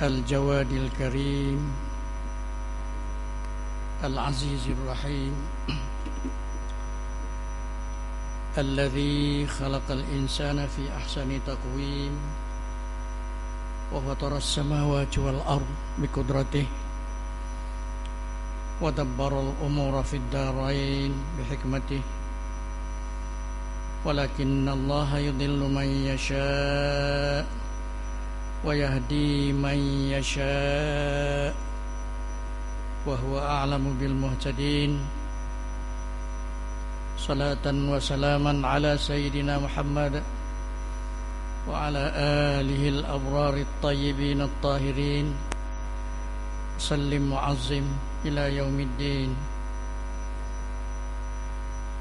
الجواد الكريم العزيز الرحيم الذي خلق الإنسان في أحسن تقويم وفطر السماوات والأرض بقدرته ودبر الأمور في الدارين بحكمته ولكن الله يضل من يشاء ويهدي من يشاء وهو أعلم بالمهتدين صلاة وسلاما على سيدنا محمد وعلى آله الأبرار الطيبين الطاهرين سلم معظم إلى يوم الدين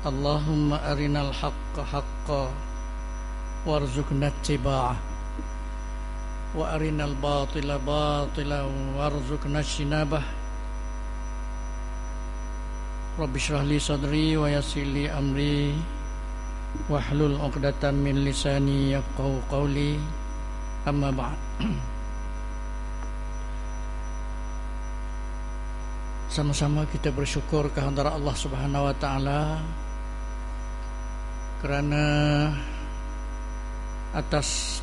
اللهم أرنا الحق حقا وارزقنا اتباعه وأرنا الباطل باطلا وارزقنا اجتنابه رب اشرح لي صدري ويسر لي أمري واحلل عقدة من لساني يفقهوا قولي أما بعد. Sama-sama kita bersyukur kehadirat Allah Subhanahu wa taala kerana atas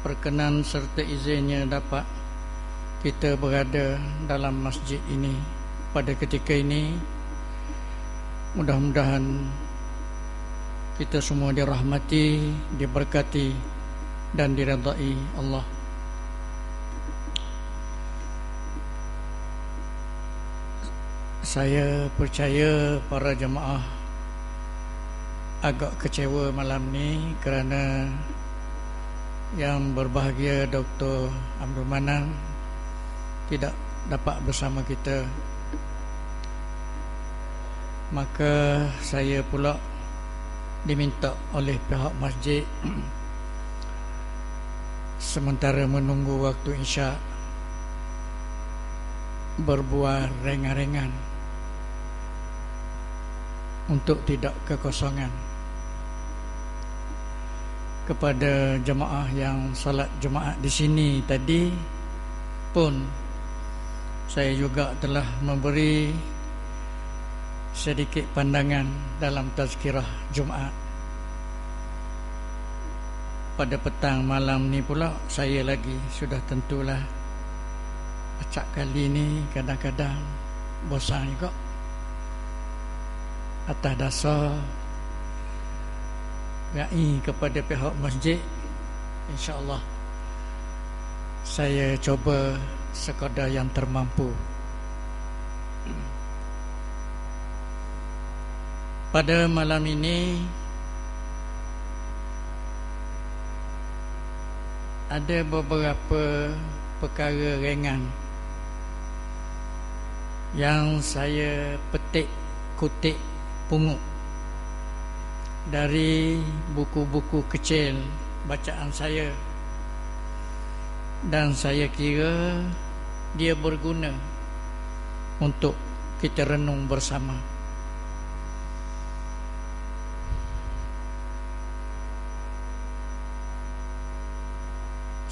perkenan serta izinnya dapat kita berada dalam masjid ini pada ketika ini. Mudah-mudahan kita semua dirahmati, diberkati dan diridai Allah. Saya percaya para jemaah agak kecewa malam ni kerana yang berbahagia Dr. Abdul Manan tidak dapat bersama kita. Maka saya pula diminta oleh pihak masjid sementara menunggu waktu Isyak berbuat ringan-ringan untuk tidak kekosongan. Kepada jemaah yang salat Jumaat di sini tadi pun saya juga telah memberi sedikit pandangan dalam tazkirah Jumaat. Pada petang malam ni pula saya lagi sudah tentulah acak kali ni kadang-kadang bosan juga. Atas dasar rai kepada pihak masjid, insya-Allah saya cuba sekadar yang termampu. Pada malam ini ada beberapa perkara ringan yang saya petik kutip pungut dari buku-buku kecil bacaan saya, dan saya kira dia berguna untuk kita renung bersama.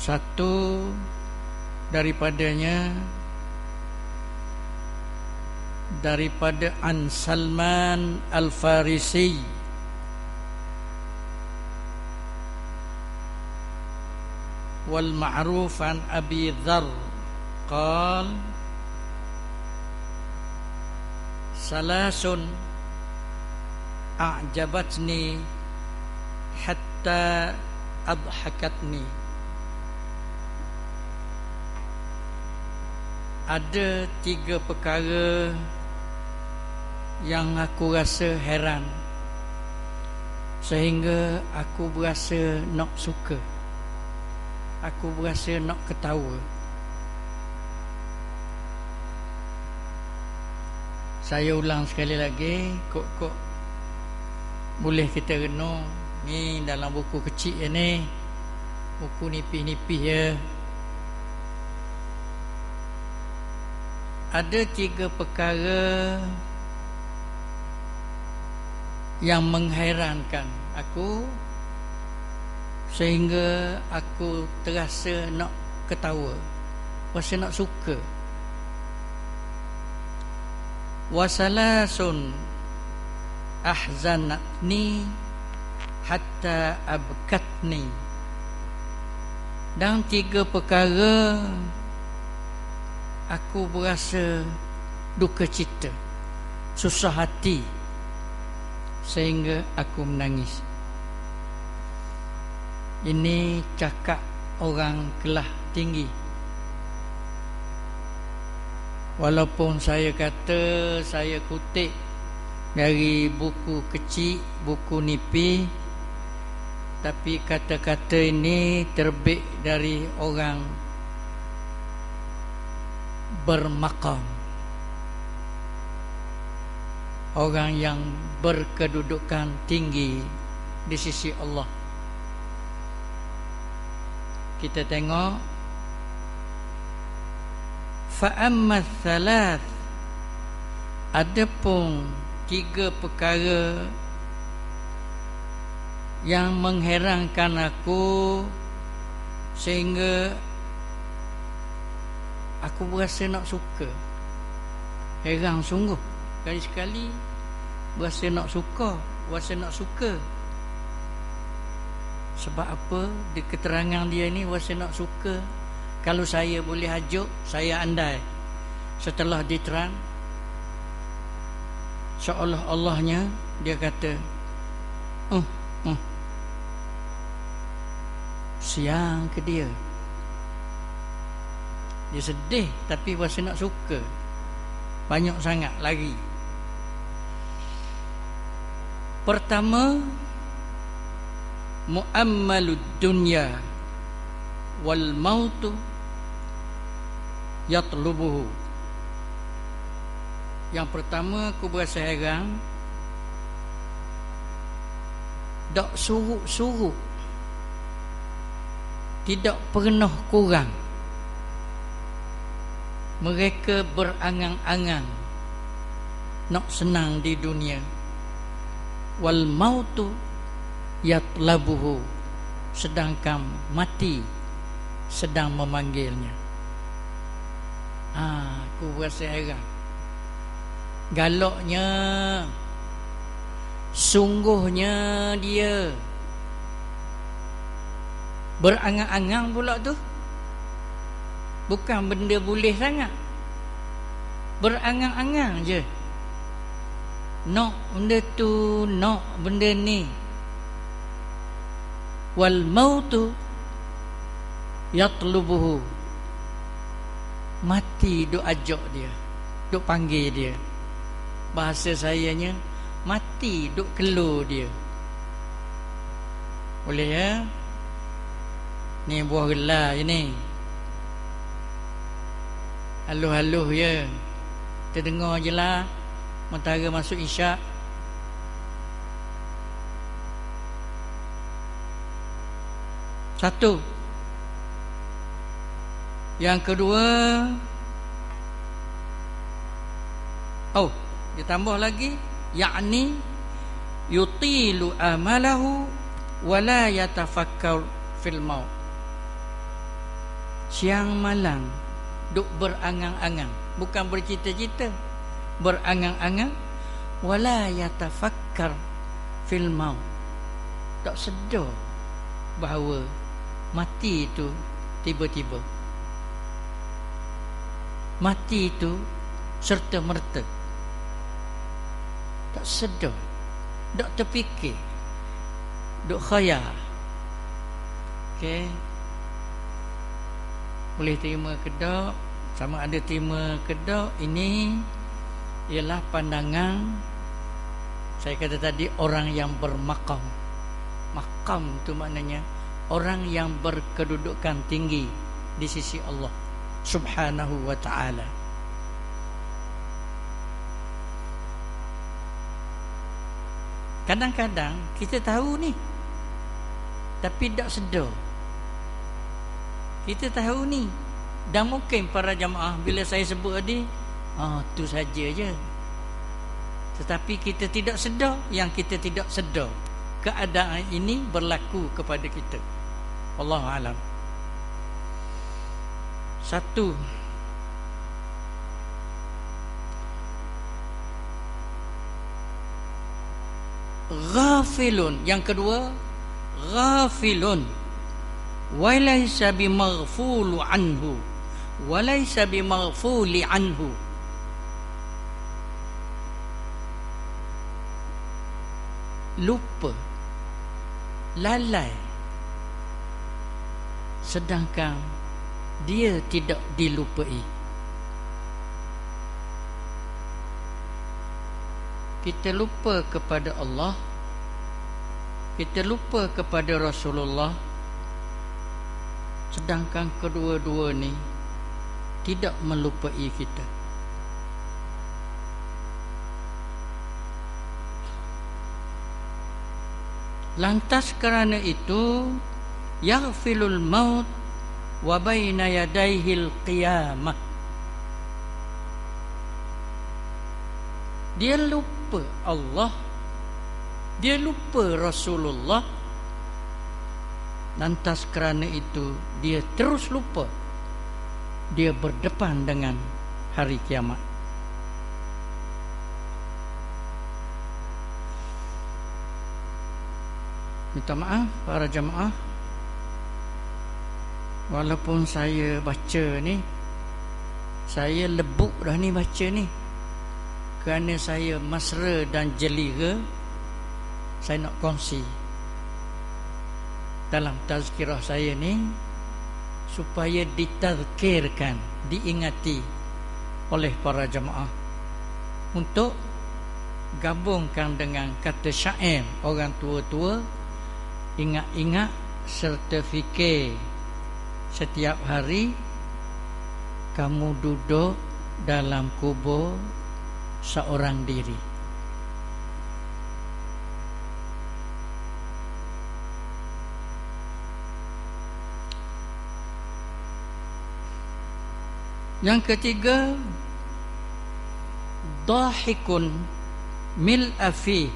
Satu daripadanya daripada An Salman Al-Farisi wal ma'ruf an Abi Dzar qal salasun a'jabatni hatta adhakatni. Ada 3 perkara yang aku rasa heran sehingga aku berasa nak suka, aku berasa nak ketawa. Saya ulang sekali lagi, kok boleh kita renung. Ni dalam buku kecil ni, buku nipis-nipis ya. Ada 3 perkara yang mengherankan aku sehingga aku terasa nak ketawa. Wasa nak suka. Wasalasun ahzanatni hatta abkatni. Dan 3 perkara aku berasa duka cita, susah hati, sehingga aku menangis. Ini cakap orang kelas tinggi. Walaupun saya kata saya kutip dari buku kecil, buku nipis, tapi kata-kata ini terbit dari orang bermakam, orang yang berkedudukan tinggi di sisi Allah. Kita tengok, fa'amma thalath, adapun 3 perkara yang mengherankan aku sehingga aku berasa nak suka. Heran sungguh, sekali-sekali berasa nak suka, berasa nak suka. Sebab apa? Di keterangan dia ni berasa nak suka. Kalau saya boleh hajuk, saya andai setelah diterang, seolah-olahnya dia kata, siang ke dia. Dia sedih tapi rasa nak suka. Banyak sangat lagi. Pertama, mu'ammalud dunya wal mautu yatlubuhu. Yang pertama, aku berasa heran, tak suruk-suruk, tidak pernah kurang. Mereka berangan-angan nak senang di dunia. Wal mautu yatlabuhu, sedangkan mati sedang memanggilnya. Aku rasa heran. Galaknya, sungguhnya dia berangan-angan pula tu. Bukan benda boleh sangat, berangan-angan je. Nak benda tu, nak benda ni. Wal mautu yatlubuhu, mati duk ajak dia, duk panggil dia. Bahasa sayanya, mati duk kelur dia. Boleh ya? Ni buah gelar je ni. Haluh-haluh ya. Kita dengar je lah. Mentara masuk isyak. Satu. Yang kedua, dia tambah lagi, yakni yutilu amalahu wala yatafakkar fil maut. Siang malam duk berangan-angan, bukan bercita-cita, berangan-angan, wala yatafakkar fil maut. Tak sedar bahawa mati itu tiba-tiba. Mati itu serta merta. Tak sedar, tak terfikir, duk khayal. Okey, boleh terima ke tak? Sama ada terima ke tak? Ini ialah pandangan, saya kata tadi, orang yang bermakam. Makam itu maknanya orang yang berkedudukan tinggi di sisi Allah Subhanahu wa ta'ala. Kadang-kadang kita tahu ni, tapi tak sedar. Kita tahu ni, dan mungkin para jamaah bila saya sebut tadi, tu saja je. Tetapi kita tidak sedar, yang kita tidak sedar keadaan ini berlaku kepada kita. Wallahu alam. Satu, ghafilun. Yang kedua, ghafilun walaysa bimaghfulu anhu, walaysa bimaghfuli anhu. Lupa, lalai, sedangkan dia tidak dilupai. Kita lupa kepada Allah, kita lupa kepada Rasulullah, sedangkan kedua-dua ni tidak melupai kita. Lantas kerana itu, yaghfilul maut wa baina yadaihil qiyamah. Dia lupa Allah, dia lupa Rasulullah. Lantas kerana itu, dia terus lupa. Dia berdepan dengan hari kiamat. Minta maaf para jemaah, walaupun saya baca ni, saya lebuk dah ni baca ni, kerana saya mesra dan jelira. Saya nak kongsi dalam tazkirah saya ni, supaya ditazkirkan, diingati oleh para jemaah, untuk gabungkan dengan kata syair orang tua-tua, ingat-ingat serta fikir setiap hari kamu duduk dalam kubur seorang diri. Yang ketiga, dahikun mil'a fi.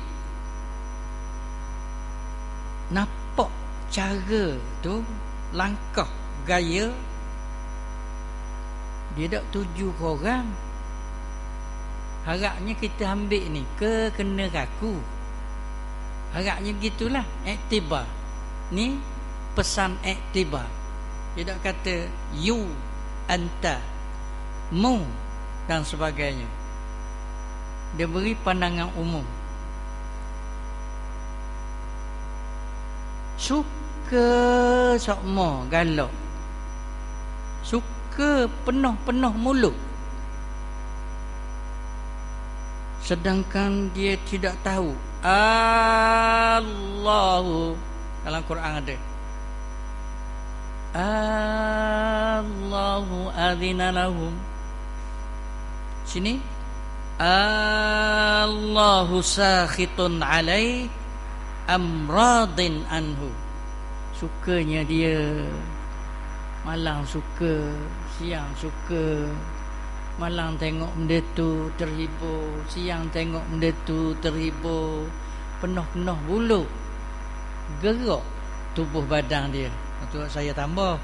Nampak cara tu, langkah, gaya, dia tak tuju ke orang. Harapnya kita ambil ni ke kena kaku. Harapnya gitulah. Iktibar ni pesan iktibar. Dia tak kata you, anta, mu dan sebagainya. Dia beri pandangan umum. Suka sokmo galak, suka penuh-penuh mulut, sedangkan dia tidak tahu Allahu. Dalam Quran ada Allahu adzina lahum. Sini Allahu sakhitun alai amradin anhu. Sukanya dia, malang suka, siang suka. Malang tengok benda tu terhibur, siang tengok benda tu terhibur. Penuh-penuh bulu, gerak tubuh badan dia. Itu saya tambah.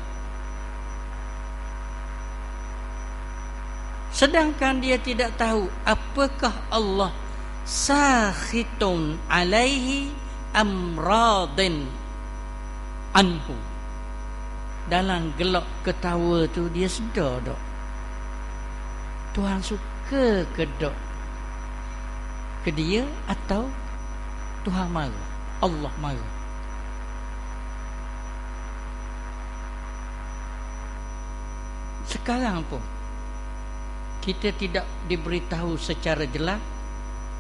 Sedangkan dia tidak tahu apakah Allah sakhitun alaihi amradin anhu. Dalam gelak ketawa tu dia sedar tak Tuhan suka ke tak ke dia, atau Tuhan marah, Allah marah. Sekarang pun kita tidak diberitahu secara jelas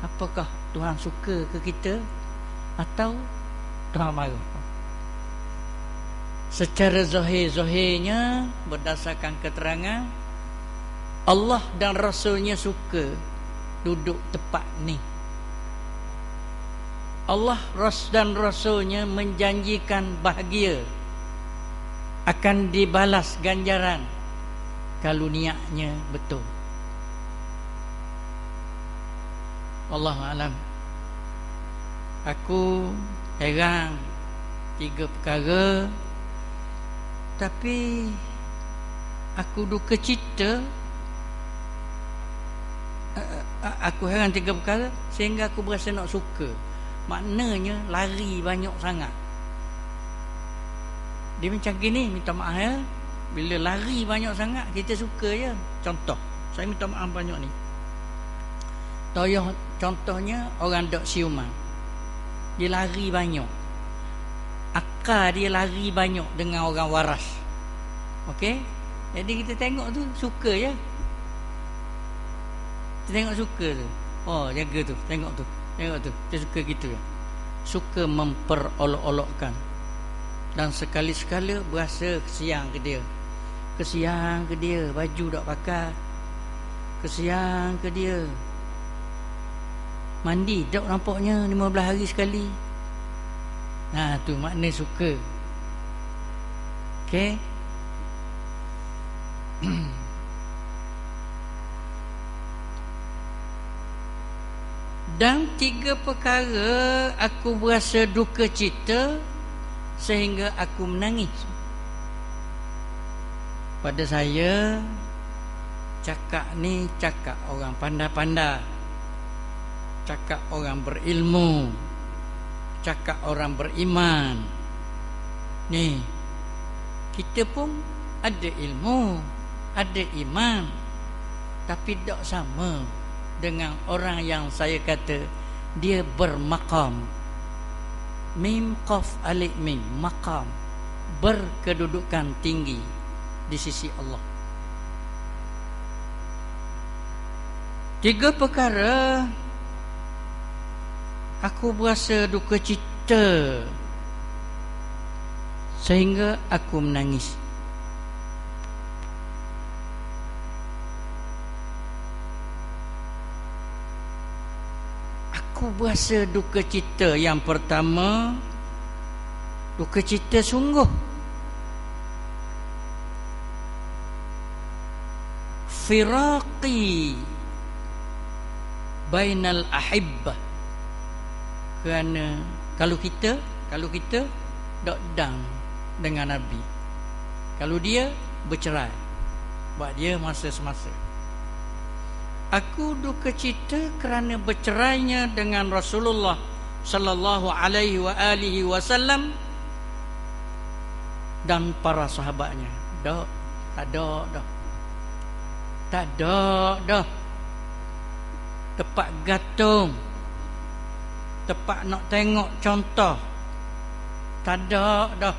apakah Tuhan suka ke kita atau Tuhan marah. Secara zahir-zahirnya, berdasarkan keterangan, Allah dan Rasulnya suka duduk tepat ni. Allah dan Rasulnya menjanjikan bahagia, akan dibalas ganjaran kalau niatnya betul. Wallahu alam. Aku heran 3 perkara, tapi Aku duka cita, aku heran 3 perkara sehingga aku berasa nak suka. Maknanya lari banyak sangat. Dia macam gini, minta maaf ya. Bila lari banyak sangat, kita suka je. Contoh, saya minta maaf banyak ni. Contohnya orang dok siuman. Dia lari banyak. Akal dia lari banyak dengan orang waras. Okey? Jadi kita tengok tu suka je. Kita tengok suka tu. Oh, jaga tu, tengok tu. Tengok tu. Dia suka gitu ya. Suka memperolok-olokkan. Dan sekali-sekala berasa kesian ke dia. Kesian ke dia, baju tak pakai. Kesian ke dia. Mandi tak nampaknya 15 hari sekali. Nah, tu makna suka. Okey. Dan 3 perkara aku berasa duka cita sehingga aku menangis. Pada saya, cakap ni cakap orang pandai-pandai, cakap orang berilmu, cakap orang beriman. Ni, kita pun ada ilmu, ada iman, tapi tak sama dengan orang yang saya kata dia bermaqam. Mim qaf alif mim, maqam, berkedudukan tinggi di sisi Allah. 3 perkara aku berasa duka cita sehingga aku menangis. Aku berasa duka cita. Yang pertama, duka cita sungguh. Firaqi bainal ahibbah. Kerana kalau kita dok dang dengan Nabi, kalau dia bercerai, buat dia masa semasa. Aku duka cita kerana bercerainya dengan Rasulullah sallallahu alaihi wa alihi wasallam dan para sahabatnya. Tak ada. Tepat gantung, tepat nak tengok contoh, tak ada dah.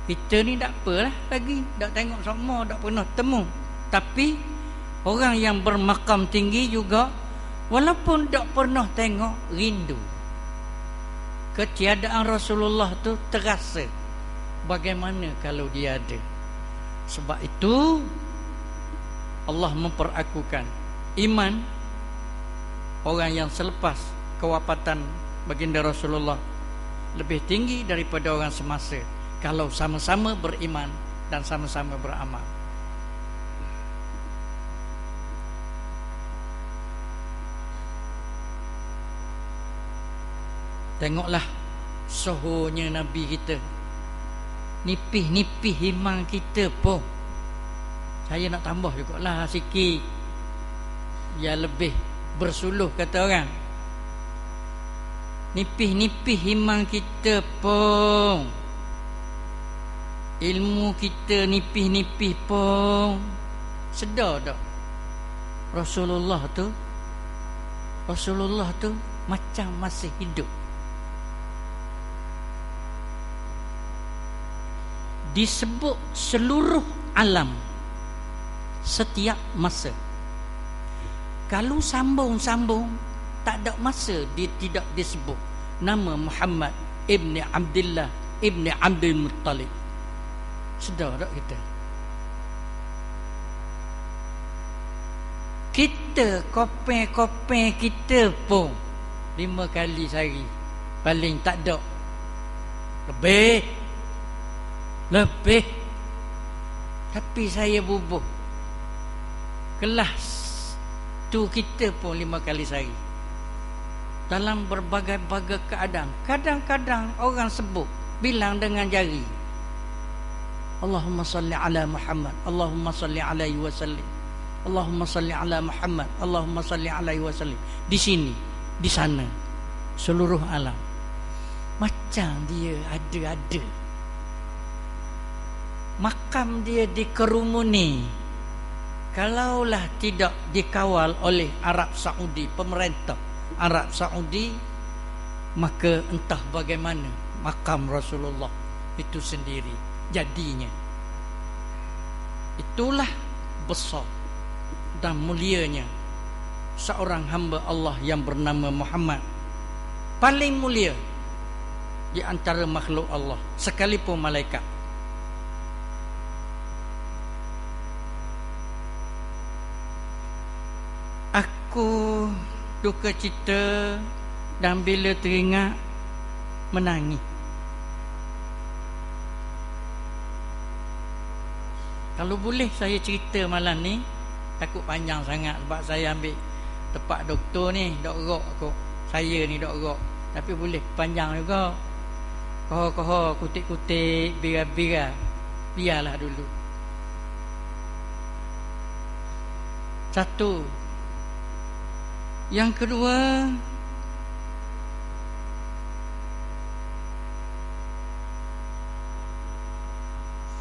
Kita ni tak apalah lagi, tak tengok semua, tak pernah temu. Tapi orang yang bermakam tinggi juga, walaupun tak pernah tengok, rindu. Ketiadaan Rasulullah tu terasa. Bagaimana kalau dia ada? Sebab itu Allah memperakukan iman orang yang selepas kewafatan baginda Rasulullah lebih tinggi daripada orang semasa, kalau sama-sama beriman dan sama-sama beramal. Tengoklah sohonya Nabi kita, nipih-nipih iman kita pun. Saya nak tambah jugalah sikit, ya lebih bersuluh kata orang. Nipih-nipih iman kita pun, ilmu kita nipih-nipih pun. Sedar tak Rasulullah tu macam masih hidup. Disebut seluruh alam setiap masa. Kalau sambung-sambung, tak ada masa dia tidak disebut nama Muhammad ibni Abdullah ibni Abdul Muttalib. Sedar tak kita? Kita kopeng-kopeng kita pun 5 kali sehari paling tak ada. Lebih. Tapi saya bubuh kelas tu kita pun 5 kali sehari dalam berbagai-bagai keadaan. Kadang-kadang orang sebut, bilang dengan jari. Allahumma salli ala Muhammad, Allahumma salli alaihi wasallim, Allahumma salli ala Muhammad, Allahumma salli alaihi wasallim. Di sini, di sana, seluruh alam. Macam dia ada. Makam dia dikerumuni. Kalaulah tidak dikawal oleh Arab Saudi, pemerintah Arab Saudi, maka entah bagaimana makam Rasulullah itu sendiri jadinya. Itulah besar dan mulianya seorang hamba Allah yang bernama Muhammad. Paling mulia di antara makhluk Allah, sekalipun malaikat. Aku duka cita dan bila teringat menangis. Kalau boleh saya cerita malam ni, takut panjang sangat sebab saya ambil tempat doktor ni, dok rok aku. Saya ni dok rok. Tapi boleh panjang juga. Koho-koho, kutik-kutik, bira-bira. Biarlah dulu. Satu. Yang kedua,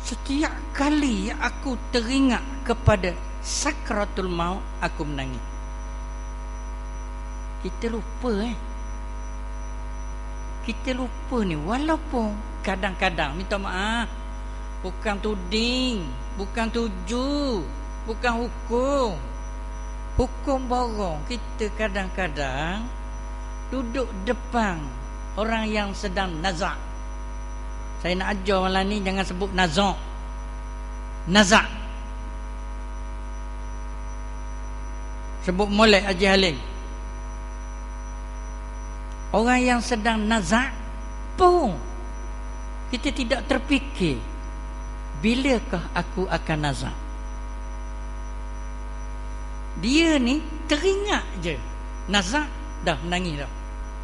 setiap kali aku teringat kepada sakratul maut, aku menangis. Kita lupa Kita lupa ni. Walaupun kadang-kadang, minta maaf, bukan tuding, bukan tuju, bukan hukum. Hukum borong. Kita kadang-kadang duduk depan orang yang sedang nazak. Saya nak ajar malam ni, jangan sebut nazak. Nazak. Sebut molek Haji Halim. Orang yang sedang nazak pun kita tidak terfikir, bilakah aku akan nazak. Dia ni teringat je nazak, dah menangis dah.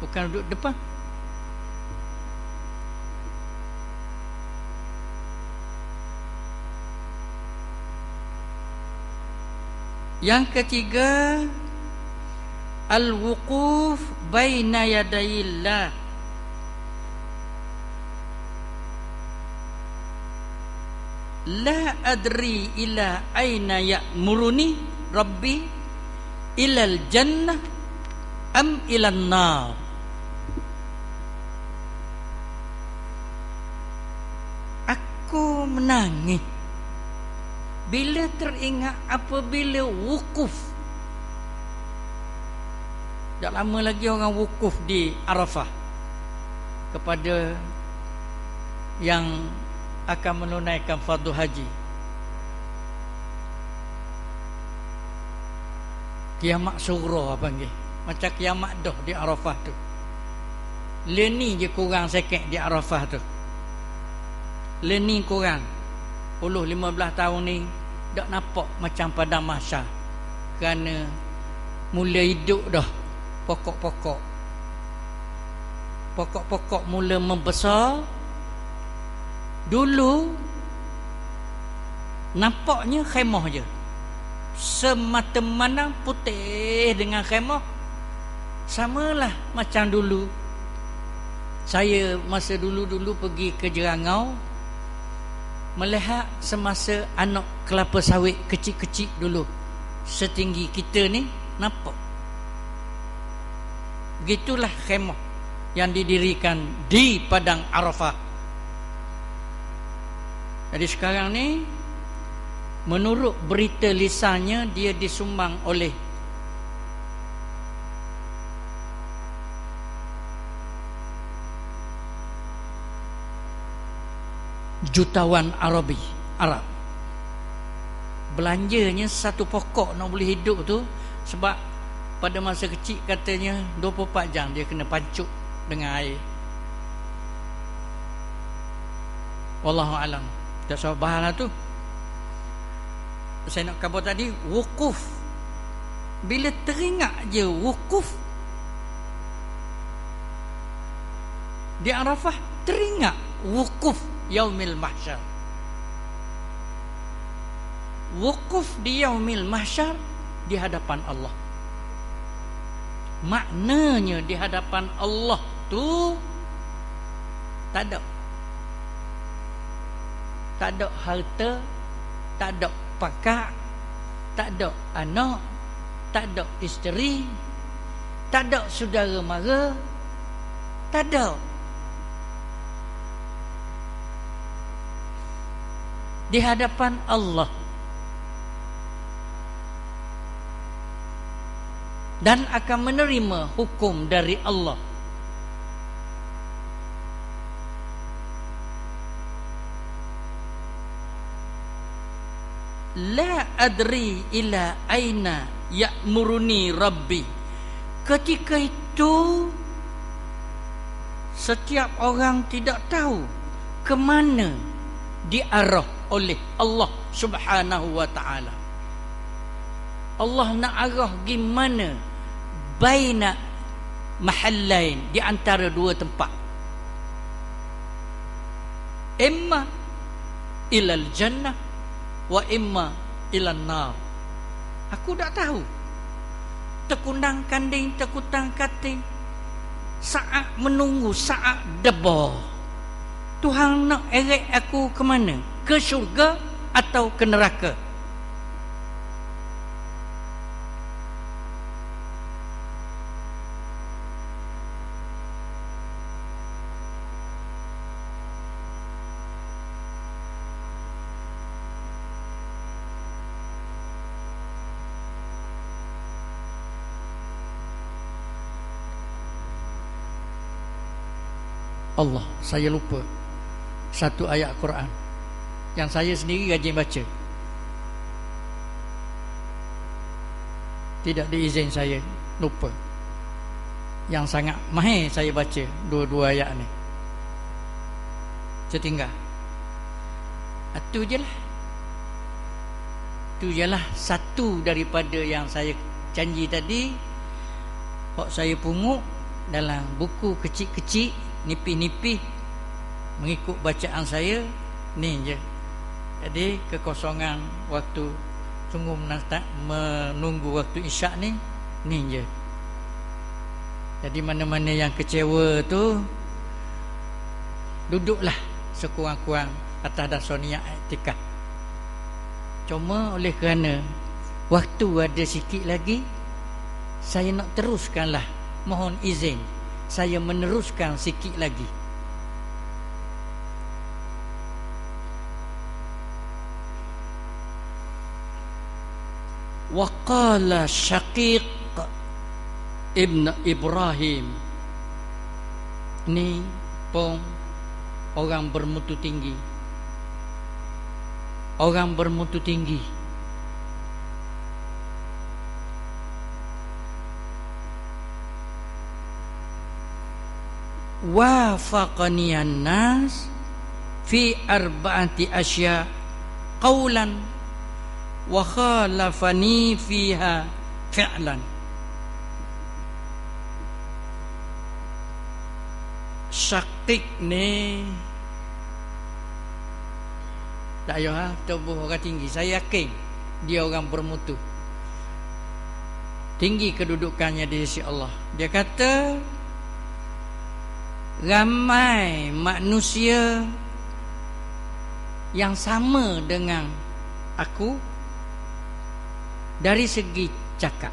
Bukan duduk depan. Yang ketiga, al-wuquf baina yadayillah. La adri ila aina ya'muruni Rabbi, ilal jannah am ilan nar. Aku menangis bila teringat apabila wukuf. Tak lama lagi orang wukuf di Arafah kepada yang akan menunaikan fardu haji. Kiamat surah panggil. Macam kiamat dah di Arafah tu. Leni je kurang sikit di Arafah tu. Leni kurang 10-15 tahun ni tak nampak macam padang mahsyar. Kerana mula hidup dah pokok-pokok mula membesar. Dulu nampaknya khemah je, semata-mata putih dengan khemah. Samalah macam dulu. Saya masa dulu-dulu pergi ke Jerangau, melihat semasa anak kelapa sawit kecil-kecil dulu setinggi kita ni, nampak. Begitulah khemah yang didirikan di padang Arafah. Jadi sekarang ni, menurut berita lisannya, dia disumbang oleh jutawan Arab. Belanjanya satu pokok nak boleh hidup tu, sebab pada masa kecil katanya 24 jam dia kena pancuk dengan air. Wallahu alam. Tak sabar bahalah tu. Saya nak khabar tadi, wukuf. Bila teringat je wukuf di Arafah, teringat wukuf yaumil mahsyar. wukuf di yaumil mahsyar di hadapan Allah. Maknanya di hadapan Allah tu tak ada harta, tak ada pakak, tak ada anak, tak ada isteri, tak ada saudara mara, tak ada. Di hadapan Allah. Dan akan menerima hukum dari Allah. La adri ila aina ya'muruni Rabbi. Ketika itu setiap orang tidak tahu ke mana diarah oleh Allah Subhanahu wa taala. Allah nak arah gimana baina mahallain, di antara dua tempat. Imma ilal jannah wa imma ilan nar. Aku tak tahu. Tekundang kanding, tekutang kating. Saat menunggu, saat debar. Tuhan nak eret aku ke mana? Ke syurga atau ke neraka? Allah, saya lupa satu ayat Quran yang saya sendiri rajin baca. Tidak diizin, saya lupa. Yang sangat mahir saya baca dua-dua ayat ni. Tertinggal. Itu je lah. Itu je lah satu daripada yang saya janji tadi. Hak saya pungut dalam buku kecil-kecil, nipih-nipih, mengikut bacaan saya ni je. Jadi kekosongan waktu tunggu menunggu waktu isyak ni je. Jadi mana-mana yang kecewa tu, duduklah sekurang-kurang atas dasar niat iktikaf. Cuma oleh kerana waktu ada sikit lagi, saya nak teruskanlah, mohon izin saya meneruskan sikit lagi. Waqala Syaqiq Ibn Ibrahim. Ni pun orang bermutu tinggi. Orang bermutu tinggi. Wafaqani an-nas fi arba'ati asya qawlan wa khalafani fiha fi'lan. Syaqiq ni tak payah tubuh orang tinggi. Saya yakin dia orang bermutu, tinggi kedudukannya di sisi Allah. Dia kata ramai manusia yang sama dengan aku dari segi cakap,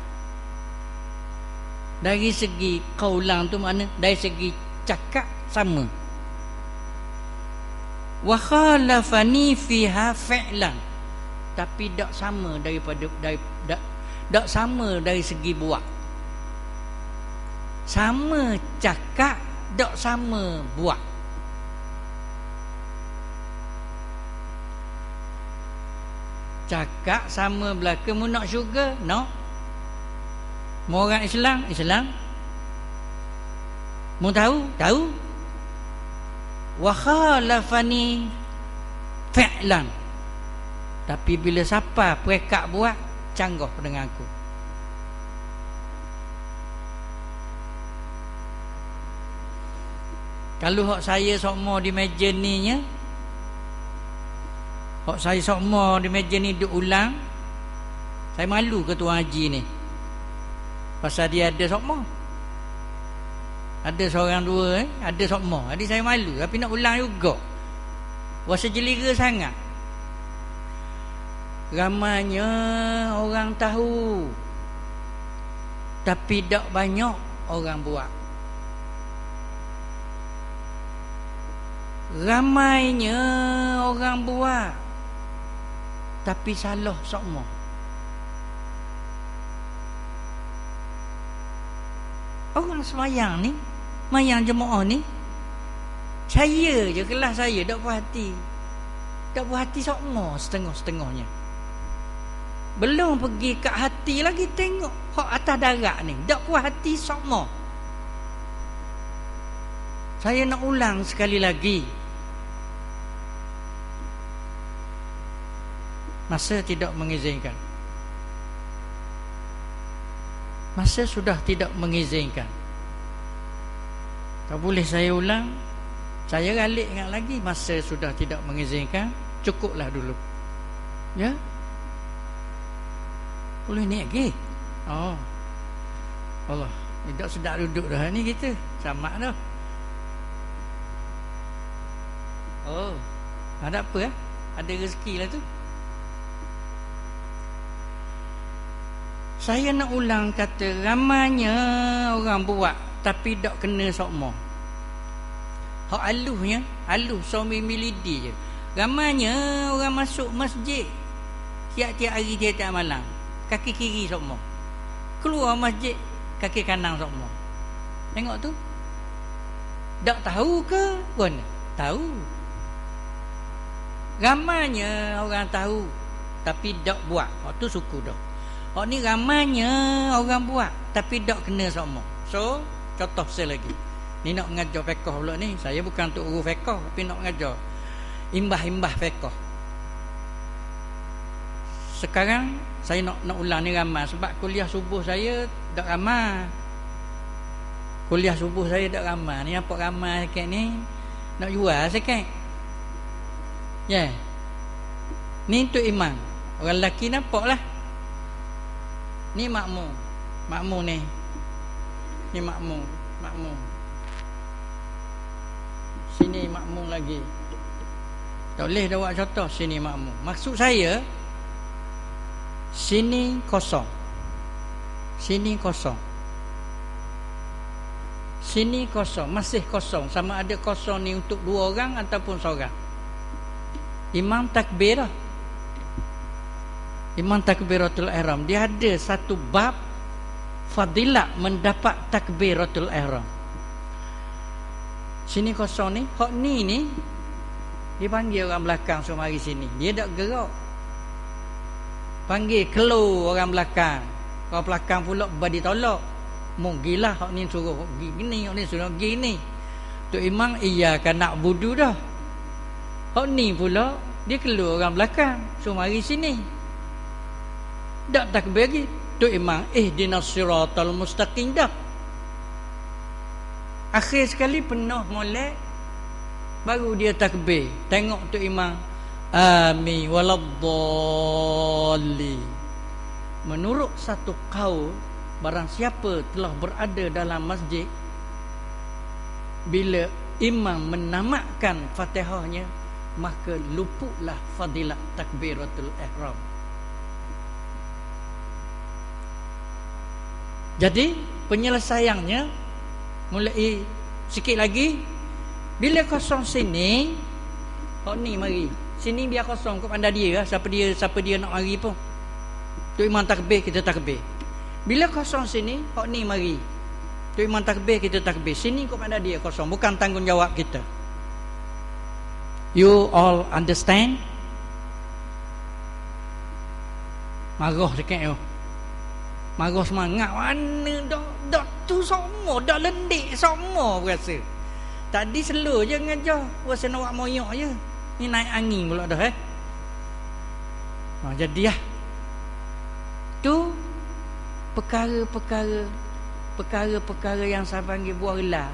dari segi qaulan tu makna dari segi cakap sama. Wa khalafani fiha fi'lan, tapi tak sama daripada tak sama dari segi buat. Sama cakap, tak sama buat. Cakap sama belaka, mu nak syurga, nak. Mu orang Islam, Islam. Mu tahu, tahu. Wa khalafani fi'lan, tapi bila siapa perekat buat, canggah dengan aku. Kalau hak saya sokmo di meja ni nya, Hak saya sokmo di meja ni duk ulang. Saya malu ketua haji ni. Pasal dia ada sokmo. Ada seorang dua ada sokmo. Jadi saya malu tapi nak ulang juga. Rasa jelira sangat. Ramainya orang tahu. Tapi tak banyak orang buat. Ramainya orang buat. Tapi salah sokmo. Orang semayang ni, mayang jemaah ni, saya je kelas saya tak puas hati. Tak puas hati sokmo setengah-setengahnya. Belum pergi kat hati lagi tengok hak atas darat ni. Tak puas hati sokmo. Saya nak ulang sekali lagi. Masa tidak mengizinkan. Masa sudah tidak mengizinkan. Tak boleh saya ulang. Saya ralik ingat lagi. Masa sudah tidak mengizinkan. Cukuplah dulu. Ya. Boleh naik lagi. Oh Allah. Tidak sedap duduk dah ni kita. Sama dah. Oh. Ada apa Ada rezeki lah tu. Saya nak ulang kata ramainya orang buat tapi tak kena sokmo. Hak aluhnya, aluh suami milidi je. Ramainya orang masuk masjid tiap-tiap hari tiap-tiap malam. Kaki kiri sokmo. Keluar masjid kaki kanan sokmo. Tengok tu. Tak tahu ke pun? Tahu. Ramainya orang tahu tapi tak buat. Hak tu suku dah. Hak ni ramainya orang buat tapi tak kena sokmo. So, contoh saya lagi. Ni nak mengajar fiqh pula ni. Saya bukan untuk guru fiqh tapi nak mengajar imbah-imbah fiqh. Sekarang saya nak ulang ni ramai sebab kuliah subuh saya tak ramai. Kuliah subuh saya tak ramai. Ni nampak ramai sikit ni. Nak jual sikit. Ya. Yeah. Ni untuk imam. Orang lelaki nampak lah. Ni makmum. Makmum ni. Ni makmum. Makmum. Sini makmum lagi. Tak boleh dah buat contoh. Sini makmum. Maksud saya, sini kosong. Sini kosong. Sini kosong. Masih kosong. Sama ada kosong ni untuk dua orang ataupun seorang. Imam takbir lah. Imam takbiratul ihram. Dia ada satu bab fadilat mendapat takbiratul ihram. Sini kosong ni. Hak ni dia panggil orang belakang suruh mari sini. Dia tak gerak. Panggil keluar orang belakang. Orang belakang pula bagi tolak. Mungkilah hak ni suruh gini, hak ni suruh gini. Tu imam iyyaka na'budu dah. Hak ni pula dia keluar orang belakang suruh mari sini. Tak takbir lagi. Tu imam ihdinas siratal mustaqim dah. Akhir sekali penuh molek baru dia takbir. Tengok tu imam amin waladdallin. Menurut satu kaul, barang siapa telah berada dalam masjid bila imam menamatkan Fatihahnya, maka luputlah fadilat takbiratul ihram. Jadi penyelesaiannya mulai sikit lagi. Bila kosong sini, hak ni mari. Sini biar kosong kau pandai dia lah. Siapa dia nak mari pun. Tu imam takbir, kita takbir. Bila kosong sini, hak ni mari. Tu imam takbir, kita takbir. Sini kau pandai dia kosong. Bukan tanggungjawab kita. You all understand? Marah sikit tu. Marah semangat. Mana dah tu semua. Dah lendik semua berasa. Tadi slow je ngajar. Rasa nak buat moyok je. Ni naik angin pula dah jadi lah. Tu perkara-perkara yang saya panggil buah rela.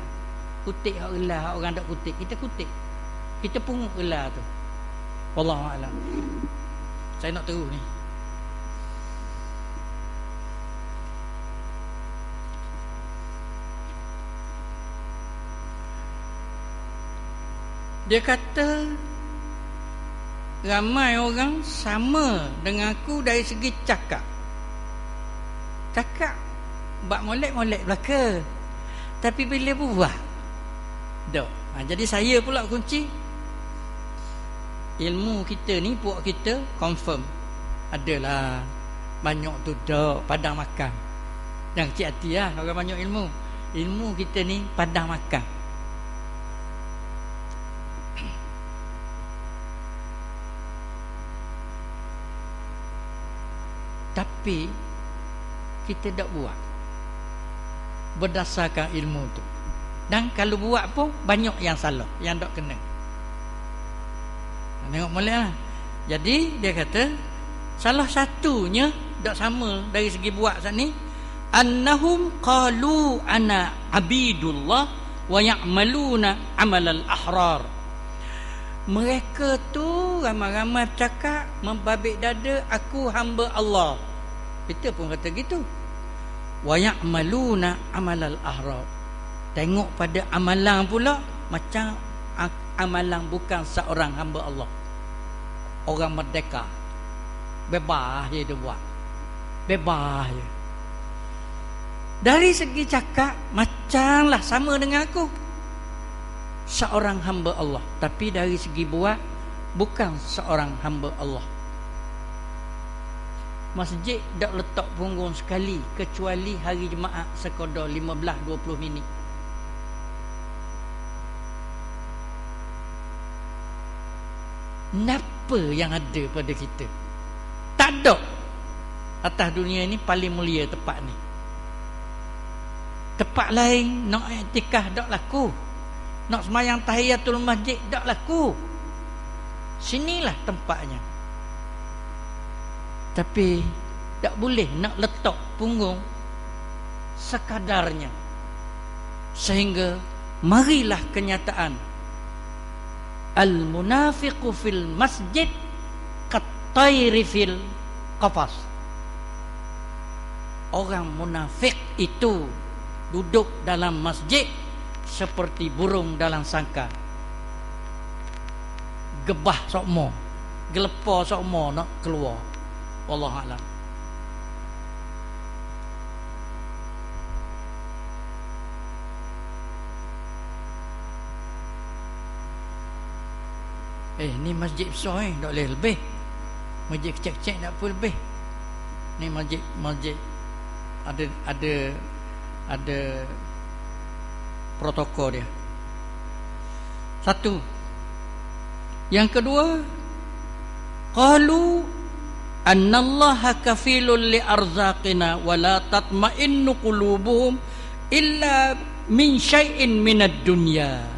Kutik hak rela, orang tak kutik. Kita kutik. Kita pungut rela tu. Wallahualam. Saya nak terus ni. Dia kata ramai orang sama dengan aku dari segi cakap. Cakap bak molek-molek belaka. Tapi bila buat dak. Jadi saya pula kunci. Ilmu kita ni, puak kita confirm. Adalah banyak tu dak padang makan. Jangan kecil hati lah orang banyak ilmu. Ilmu kita ni padang makan. Tapi kita tak buat berdasarkan ilmu tu. Dan kalau buat pun banyak yang salah, yang tak kena. Tengok molek lah. Jadi dia kata salah satunya tak sama dari segi buat saat ni, annahum qalu ana abidullah wa ya'maluna amalal ahrar. Mereka tu ramai-ramai cakap membabit dada, aku hamba Allah. Kita pun kata gitu. Wa ya'maluna amalal ahrar. Tengok pada amalan pula macam amalan bukan seorang hamba Allah. Orang merdeka. Bebas je dia buat. Bebas je. Dari segi cakap macamlah sama dengan aku, seorang hamba Allah. Tapi dari segi buat bukan seorang hamba Allah. Masjid tak letak punggung sekali kecuali hari Jumaat sekadar 15-20 minit. Napa yang ada pada kita? Tak ada. Atas dunia ni paling mulia tempat ni. Tempat lain nak iktikaf tak laku. Nak semayang tahiyatul masjid tak laku. Sinilah tempatnya. Tapi tak boleh nak letak punggung sekadarnya. Sehingga marilah kenyataan al-munafiqu fil masjid kat-tayri fil qafas. Orang munafik itu duduk dalam masjid seperti burung dalam sangkar. Gebah sokmo, gelepar sokmo nak keluar. Wallahu a'lam. Ni masjid besar tak boleh lebih. Masjid kecil-kecil tak boleh lebih. Ni masjid ada protokol dia. Satu. Yang kedua, qalu annallaha kafilun li arzaqina wa la tatma'innu qulubuhum illa min syai'in minad dunya.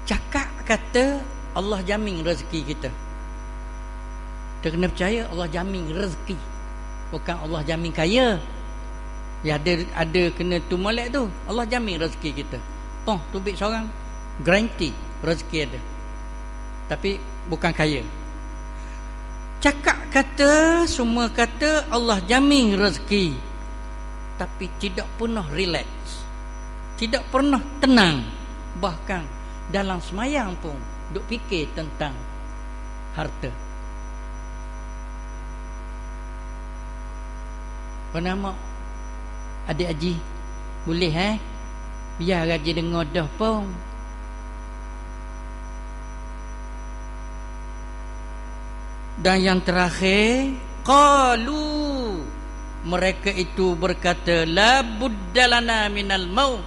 Cakap kata Allah jamin rezeki kita. Kita kena percaya Allah jamin rezeki, bukan Allah jamin kaya. Ya ada kena tu molek tu, Allah jamin rezeki kita. Toh tubik seorang garanti rezeki ada. Tapi bukan kaya. Cakap kata, semua kata Allah jamin rezeki, tapi tidak pernah relax, tidak pernah tenang. Bahkan dalam semayang pun duk fikir tentang harta. Nama adik haji boleh biar haji dengar dah pun. Dan yang terakhir, qalu, mereka itu berkata, la buddalana minal maut.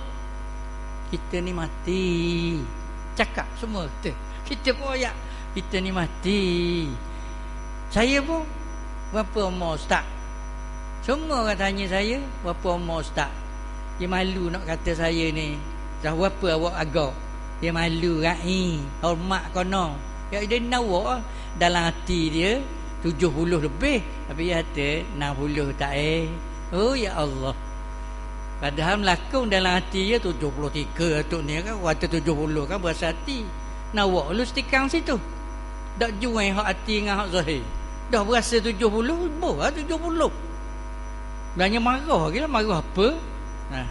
Kita ni mati. Cakap semua kita koyak, kita ni mati. Saya pun berapa umur ustaz? Semua orang tanya saya, berapa umur ustaz? Dia malu nak kata saya ni dah berapa awak agak. Dia malu kan, hormat kono. Ya dia nawak dalam hati dia 70 lebih, tapi dia kata 60 tak Oh ya Allah. Padahal melakon dalam hati dia 73 tu ni kan, kata 70 kan berasa hati. Nawak lu stikang situ. Dak jual hak hati dengan hak zahir. Dah berasa 70, boh 70. Banyak marah gila, marah apa? Nah,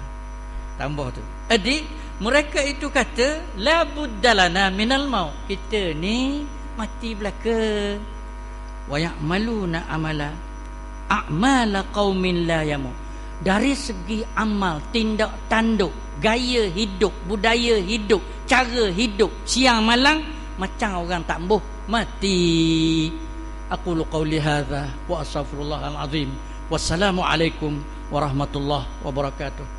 tambah tu. Adik, mereka itu kata la buddalana minal maut. Kita ni mati belaka. Wa ya'maluna amala a'mala qaumin la yamut. Dari segi amal, tindak tanduk, gaya hidup, budaya hidup, cara hidup, siang malam macam orang tak mbuh mati. Aqulu qawli hadza wa astaghfirullahal azim. Wassalamu alaikum warahmatullahi wabarakatuh.